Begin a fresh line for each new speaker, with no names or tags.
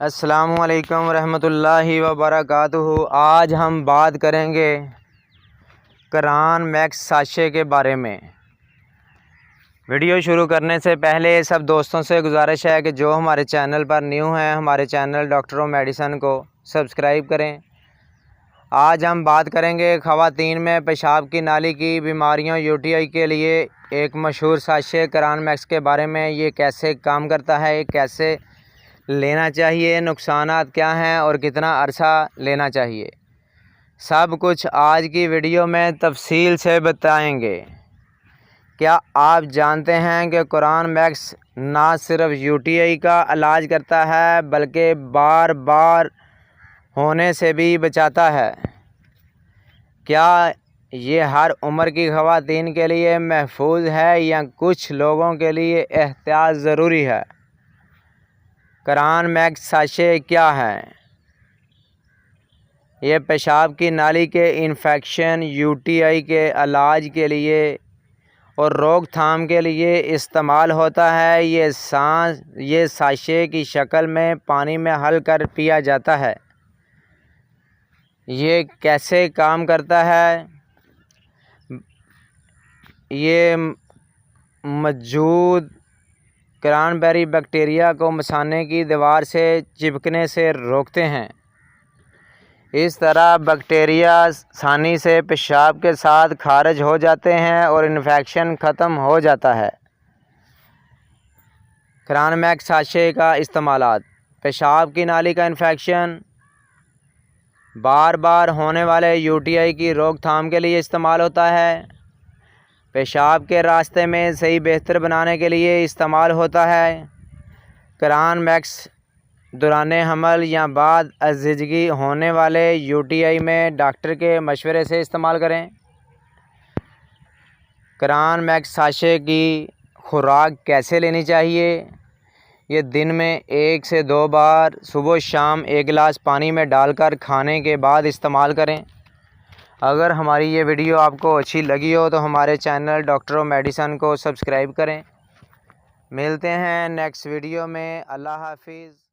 अस्सलामुअलैकुम रहमतुल्लाहि व बरकातुहू। आज हम बात करेंगे करान मैक्स साशे के बारे में। वीडियो शुरू करने से पहले सब दोस्तों से गुजारिश है कि जो हमारे चैनल पर न्यू हैं हमारे चैनल डॉक्टर मेडिसन को सब्सक्राइब करें। आज हम बात करेंगे ख़वातीन में पेशाब की नाली की बीमारियों यूटीआई के लिए एक मशहूर साशे करान मैक्स के बारे में। ये कैसे काम करता है, ये कैसे लेना चाहिए, नुकसानात क्या हैं और कितना अरसा लेना चाहिए, सब कुछ आज की वीडियो में तफसील से बताएंगे। क्या आप जानते हैं कि करान मैक्स ना सिर्फ यूटीआई का इलाज करता है बल्कि बार बार होने से भी बचाता है। क्या ये हर उम्र की ख़वातीन के लिए महफूज है या कुछ लोगों के लिए एहतियात ज़रूरी है? करान मैक्स साशे क्या है? ये पेशाब की नाली के इन्फेक्शन, यूटीआई के इलाज के लिए और रोकथाम के लिए इस्तेमाल होता है। ये साशे की शक्ल में पानी में हल कर पिया जाता है। ये कैसे काम करता है? ये मौजूद क्रैनबेरी बैक्टीरिया को मसाने की दीवार से चिपकने से रोकते हैं। इस तरह बैक्टीरिया आसानी से पेशाब के साथ खारिज हो जाते हैं और इन्फेक्शन ख़त्म हो जाता है। करान मैक्स साशे का इस्तेमालात: पेशाब की नाली का इन्फेक्शन, बार बार होने वाले यूटीआई की रोकथाम के लिए इस्तेमाल होता है। पेशाब के रास्ते में सही बेहतर बनाने के लिए इस्तेमाल होता है। करान मैक्स दौरान हमल या बाद अज़ीज़गी होने वाले यूटीआई में डॉक्टर के मशवरे से इस्तेमाल करें। करान मैक्स साशे की खुराक कैसे लेनी चाहिए? ये दिन में 1 से 2 बार सुबह शाम 1 गिलास पानी में डालकर खाने के बाद इस्तेमाल करें। अगर हमारी ये वीडियो आपको अच्छी लगी हो तो हमारे चैनल डॉक्टर मेडिसन को सब्सक्राइब करें। मिलते हैं नेक्स्ट वीडियो में। अल्लाह हाफिज़।